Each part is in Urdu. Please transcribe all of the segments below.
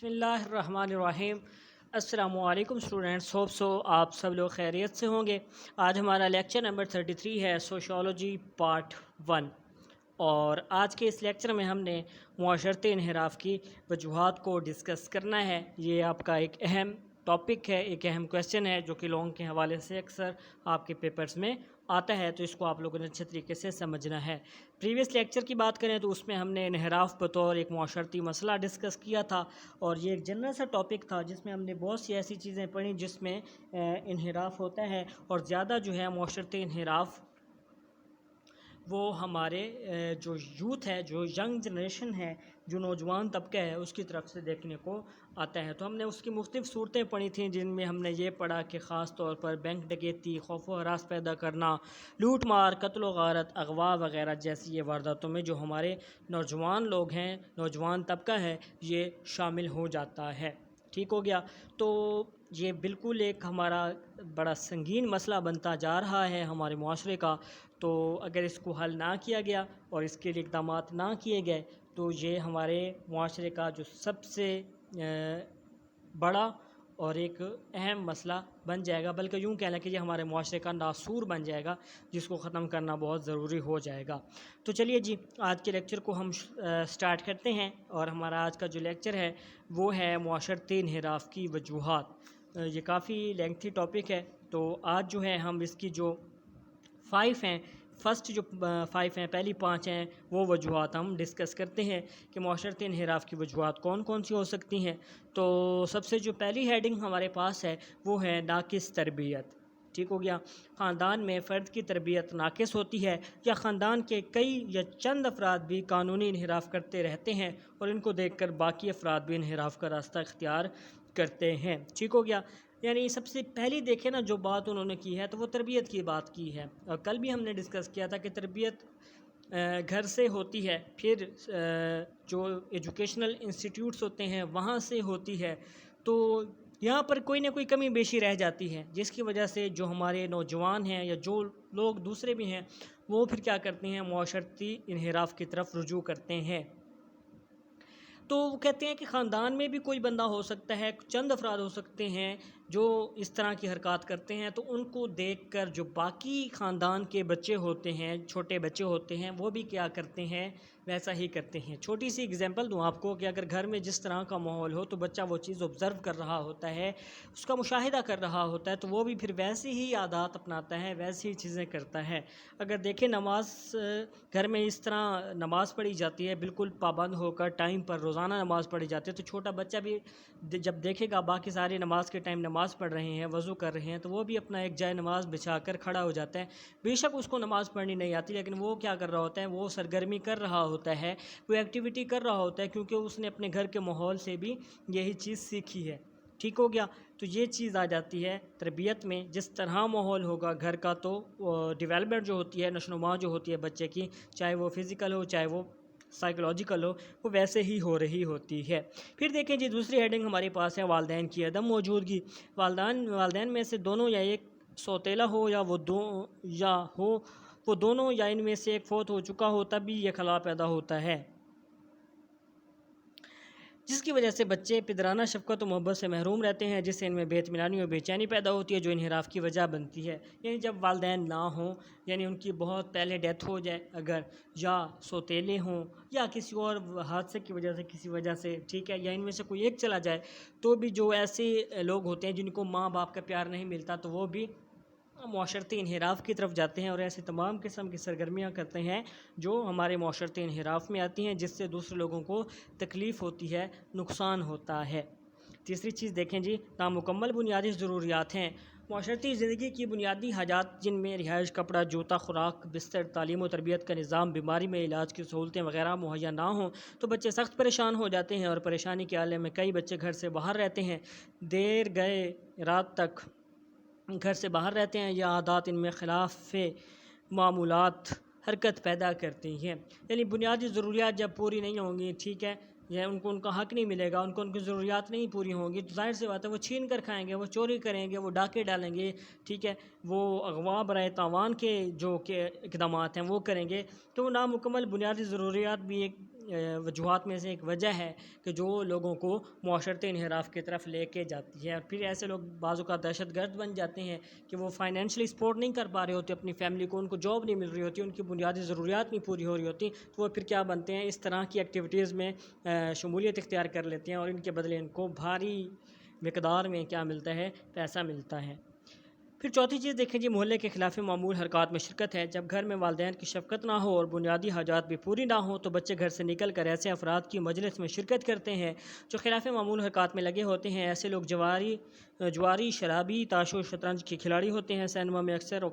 بسم اللہ الرحمن الرحیم۔ السلام علیکم اسٹوڈنٹس، ہوپ سو آپ سب لوگ خیریت سے ہوں گے۔ آج ہمارا لیکچر نمبر 33 ہے، سوشیولوجی پارٹ 1، اور آج کے اس لیکچر میں ہم نے معاشرتی انحراف کی وجوہات کو ڈسکس کرنا ہے۔ یہ آپ کا ایک اہم ٹاپک ہے، ایک اہم کویسچن ہے جو کہ لوگوں کے حوالے سے اکثر آپ کے پیپرز میں آتا ہے، تو اس کو آپ لوگوں نے اچھے طریقے سے سمجھنا ہے۔ پریویس لیکچر کی بات کریں تو اس میں ہم نے انحراف بطور ایک معاشرتی مسئلہ ڈسکس کیا تھا، اور یہ ایک جنرل سا ٹاپک تھا جس میں ہم نے بہت سی ایسی چیزیں پڑھیں جس میں انحراف ہوتا ہے، اور زیادہ جو ہے معاشرتی انحراف وہ ہمارے جو یوتھ ہے، جو ینگ جنریشن ہے، جو نوجوان طبقہ ہے، اس کی طرف سے دیکھنے کو آتا ہے۔ تو ہم نے اس کی مختلف صورتیں پڑھی تھیں، جن میں ہم نے یہ پڑھا کہ خاص طور پر بینک ڈکیتی، خوف و ہراس پیدا کرنا، لوٹ مار، قتل و غارت، اغوا وغیرہ جیسی یہ وارداتوں میں جو ہمارے نوجوان لوگ ہیں، نوجوان طبقہ ہے، یہ شامل ہو جاتا ہے۔ ٹھیک ہو گیا؟ تو یہ بالکل ایک ہمارا بڑا سنگین مسئلہ بنتا جا رہا ہے ہمارے معاشرے کا۔ تو اگر اس کو حل نہ کیا گیا اور اس کے لیے اقدامات نہ کیے گئے تو یہ ہمارے معاشرے کا جو سب سے بڑا اور ایک اہم مسئلہ بن جائے گا، بلکہ یوں کہنا کہ یہ ہمارے معاشرے کا ناسور بن جائے گا، جس کو ختم کرنا بہت ضروری ہو جائے گا۔ تو چلیے جی، آج کے لیکچر کو ہم سٹارٹ کرتے ہیں، اور ہمارا آج کا جو لیکچر ہے وہ ہے معاشرتی انحراف کی وجوہات۔ یہ کافی لینتھی ٹاپک ہے، تو آج جو ہے ہم اس کی جو 5 ہیں، جو 5 ہیں، پہلی 5 ہیں، وہ وجوہات ہم ڈسکس کرتے ہیں کہ معاشرتی انحراف کی وجوہات کون کون سی ہو سکتی ہیں۔ تو سب سے جو پہلی ہیڈنگ ہمارے پاس ہے وہ ہے ناقص تربیت۔ ٹھیک ہو گیا؟ خاندان میں فرد کی تربیت ناقص ہوتی ہے، یا خاندان کے کئی یا چند افراد بھی قانونی انحراف کرتے رہتے ہیں، اور ان کو دیکھ کر باقی افراد بھی انحراف کا راستہ اختیار کرتے ہیں۔ ٹھیک ہو گیا؟ یعنی سب سے پہلی دیکھیں نا جو بات انہوں نے کی ہے تو وہ تربیت کی بات کی ہے، اور کل بھی ہم نے ڈسکس کیا تھا کہ تربیت گھر سے ہوتی ہے، پھر جو ایجوکیشنل انسٹیٹیوٹس ہوتے ہیں وہاں سے ہوتی ہے۔ تو یہاں پر کوئی نہ کوئی کمی بیشی رہ جاتی ہے، جس کی وجہ سے جو ہمارے نوجوان ہیں یا جو لوگ دوسرے بھی ہیں وہ پھر کیا کرتے ہیں، معاشرتی انحراف کی طرف رجوع کرتے ہیں۔ تو وہ کہتے ہیں کہ خاندان میں بھی کوئی بندہ ہو سکتا ہے، چند افراد ہو سکتے ہیں جو اس طرح کی حرکات کرتے ہیں، تو ان کو دیکھ کر جو باقی خاندان کے بچے ہوتے ہیں، چھوٹے بچے ہوتے ہیں، وہ بھی کیا کرتے ہیں، ویسا ہی کرتے ہیں۔ چھوٹی سی اگزامپل دوں آپ کو کہ اگر گھر میں جس طرح کا ماحول ہو تو بچہ وہ چیز آبزرو کر رہا ہوتا ہے، اس کا مشاہدہ کر رہا ہوتا ہے، تو وہ بھی پھر ویسی ہی عادات اپناتا ہے، ویسی ہی چیزیں کرتا ہے۔ اگر دیکھیں نماز گھر میں اس طرح نماز پڑھی جاتی ہے، بالکل پابند ہو کر ٹائم پر روزانہ نماز پڑھی جاتی ہے، تو چھوٹا بچہ بھی جب دیکھے گا باقی سارے نماز کے ٹائم نماز پڑھ رہے ہیں، وضو کر رہے ہیں، تو وہ بھی اپنا ایک جائے نماز بچھا کر کھڑا ہو جاتا ہے۔ بے شک اس کو نماز پڑھنی نہیں آتی، لیکن وہ کیا کر رہا ہوتا ہے، وہ سرگرمی کر رہا ہوتا ہے، وہ ایکٹیویٹی کر رہا ہوتا ہے، کیونکہ اس نے اپنے گھر کے ماحول سے بھی یہی چیز سیکھی ہے۔ ٹھیک ہو گیا؟ تو یہ چیز آ جاتی ہے تربیت میں، جس طرح ماحول ہوگا گھر کا تو ڈیولپمنٹ جو ہوتی ہے، نشوونما جو ہوتی ہے بچے کی، چاہے وہ فزیکل ہو چاہے وہ سائیکولوجیکل ہو، وہ ویسے ہی ہو رہی ہوتی ہے۔ پھر دیکھیں جی، دوسری ہیڈنگ ہمارے پاس ہے والدین کی عدم موجودگی۔ والدین میں سے دونوں یا ایک سوتیلا ہو یا وہ دونوں یا ان میں سے ایک فوت ہو چکا ہو، تب بھی یہ خلا پیدا ہوتا ہے، جس کی وجہ سے بچے پدرانہ شفقت و محبت سے محروم رہتے ہیں، جس سے ان میں بے اطمینانی اور بے چینی پیدا ہوتی ہے، جو انحراف کی وجہ بنتی ہے۔ یعنی جب والدین نہ ہوں، یعنی ان کی بہت پہلے ڈیتھ ہو جائے اگر، یا سوتیلے ہوں، یا کسی اور حادثے کی وجہ سے، کسی وجہ سے، ٹھیک ہے، یا ان میں سے کوئی ایک چلا جائے، تو بھی جو ایسے لوگ ہوتے ہیں جن کو ماں باپ کا پیار نہیں ملتا، تو وہ بھی معاشرتی انحراف کی طرف جاتے ہیں، اور ایسے تمام قسم کی سرگرمیاں کرتے ہیں جو ہمارے معاشرتی انحراف میں آتی ہیں، جس سے دوسرے لوگوں کو تکلیف ہوتی ہے، نقصان ہوتا ہے۔ تیسری چیز دیکھیں جی، نامکمل بنیادی ضروریات ہیں۔ معاشرتی زندگی کی بنیادی حاجات، جن میں رہائش، کپڑا، جوتا، خوراک، بستر، تعلیم و تربیت کا نظام، بیماری میں علاج کی سہولتیں وغیرہ مہیا نہ ہوں تو بچے سخت پریشان ہو جاتے ہیں، اور پریشانی کے عالم میں کئی بچے گھر سے باہر رہتے ہیں، دیر گئے رات تک گھر سے باہر رہتے ہیں، یا عادات ان میں خلاف معمولات حرکت پیدا کرتی ہیں۔ یعنی بنیادی ضروریات جب پوری نہیں ہوں گی، ٹھیک ہے، یا ان کو ان کا حق نہیں ملے گا، ان کو ان کی ضروریات نہیں پوری ہوں گی، تو ظاہر سی بات ہے وہ چھین کر کھائیں گے، وہ چوری کریں گے، وہ ڈاکے ڈالیں گے، ٹھیک ہے، وہ اغوا برائے تاوان کے جو کہ اقدامات ہیں وہ کریں گے۔ تو نامکمل بنیادی ضروریات بھی ایک وجوہات میں سے ایک وجہ ہے کہ جو لوگوں کو معاشرتی انحراف کی طرف لے کے جاتی ہے، اور پھر ایسے لوگ بعض اوقات دہشت گرد بن جاتے ہیں کہ وہ فائنینشلی سپورٹ نہیں کر پا رہے ہوتے اپنی فیملی کو، ان کو جاب نہیں مل رہی ہوتی، ان کی بنیادی ضروریات نہیں پوری ہو رہی ہوتی، تو وہ پھر کیا بنتے ہیں، اس طرح کی ایکٹیویٹیز میں شمولیت اختیار کر لیتے ہیں، اور ان کے بدلے ان کو بھاری مقدار میں کیا ملتا ہے، پیسہ ملتا ہے۔ پھر چوتھی چیز دیکھیں جی، محلے کے خلاف معمول حرکات میں شرکت ہے۔ جب گھر میں والدین کی شفقت نہ ہو اور بنیادی حاجات بھی پوری نہ ہوں تو بچے گھر سے نکل کر ایسے افراد کی مجلس میں شرکت کرتے ہیں جو خلاف معمول حرکات میں لگے ہوتے ہیں۔ ایسے لوگ جواری، شرابی، تاش و شطرنج کے کھلاڑی ہوتے ہیں۔ سینما میں اکثر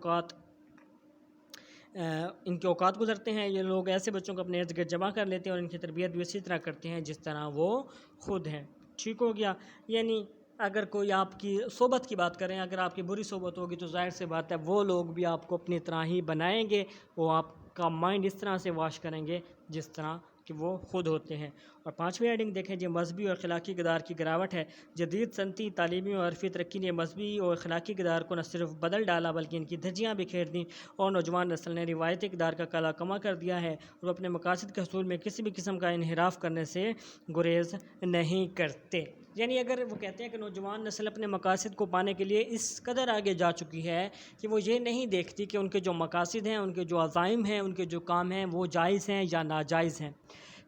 ان کے اوقات گزرتے ہیں۔ یہ لوگ ایسے بچوں کو اپنے ارد گرد جمع کر لیتے ہیں اور ان کی تربیت بھی اسی طرح کرتے ہیں جس طرح وہ خود ہیں۔ ٹھیک ہو گیا؟ یعنی اگر کوئی آپ کی صحبت کی بات کریں، اگر آپ کی بری صحبت ہوگی تو ظاہر سے بات ہے وہ لوگ بھی آپ کو اپنی طرح ہی بنائیں گے، وہ آپ کا مائنڈ اس طرح سے واش کریں گے جس طرح کہ وہ خود ہوتے ہیں۔ اور پانچویں ہیڈنگ دیکھیں جی، مذہبی اور اخلاقی کردار کی گراوٹ ہے۔ جدید صنعتی، تعلیمی اور عرفی ترقی نے مذہبی اور اخلاقی کردار کو نہ صرف بدل ڈالا بلکہ ان کی دھجیاں بکھیر دیں، اور نوجوان نسل نے روایتی کردار کا کالا کما کر دیا ہے اور اپنے مقاصد کے حصول میں کسی بھی قسم کا انحراف کرنے سے گریز نہیں کرتے۔ یعنی اگر وہ کہتے ہیں کہ نوجوان نسل اپنے مقاصد کو پانے کے لیے اس قدر آگے جا چکی ہے کہ وہ یہ نہیں دیکھتی کہ ان کے جو مقاصد ہیں، ان کے جو عزائم ہیں، ان کے جو کام ہیں وہ جائز ہیں یا ناجائز ہیں،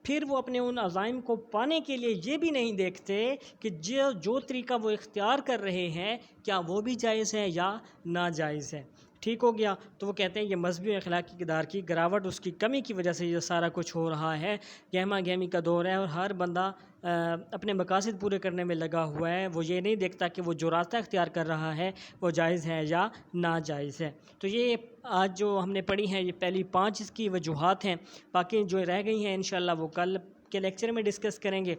پھر وہ اپنے ان عزائم کو پانے کے لیے یہ بھی نہیں دیکھتے کہ جو طریقہ وہ اختیار کر رہے ہیں کیا وہ بھی جائز ہے یا ناجائز ہے۔ ٹھیک ہو گیا؟ تو وہ کہتے ہیں یہ مذہبی اور اخلاقی کردار کی گراوٹ، اس کی کمی کی وجہ سے یہ سارا کچھ ہو رہا ہے۔ گہما گہمی کا دور ہے اور ہر بندہ اپنے مقاصد پورے کرنے میں لگا ہوا ہے، وہ یہ نہیں دیکھتا کہ وہ جو راستہ اختیار کر رہا ہے وہ جائز ہے یا ناجائز ہے۔ تو یہ آج جو ہم نے پڑھی ہیں یہ پہلی 5 اس کی وجوہات ہیں، باقی جو رہ گئی ہیں انشاءاللہ وہ کل کے لیکچر میں ڈسکس کریں گے۔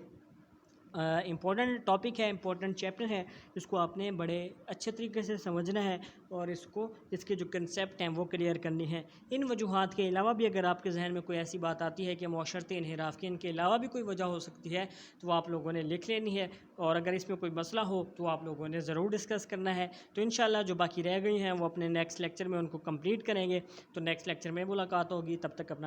امپورٹنٹ ٹاپک ہے، امپورٹنٹ چیپٹر ہے، اس کو آپ نے بڑے اچھے طریقے سے سمجھنا ہے اور اس کے جو کنسیپٹ ہیں وہ کلیئر کرنی ہیں۔ ان وجوہات کے علاوہ بھی اگر آپ کے ذہن میں کوئی ایسی بات آتی ہے کہ معاشرتی انحراف کی ان کے علاوہ بھی کوئی وجہ ہو سکتی ہے تو وہ آپ لوگوں نے لکھ لینی ہے، اور اگر اس میں کوئی مسئلہ ہو تو آپ لوگوں نے ضرور ڈسکس کرنا ہے۔ تو انشاءاللہ جو باقی رہ گئی ہیں وہ اپنے نیکسٹ لیکچر میں ان کو کمپلیٹ کریں گے۔ تو نیکسٹ لیکچر میں ملاقات ہوگی، تب تک اپنا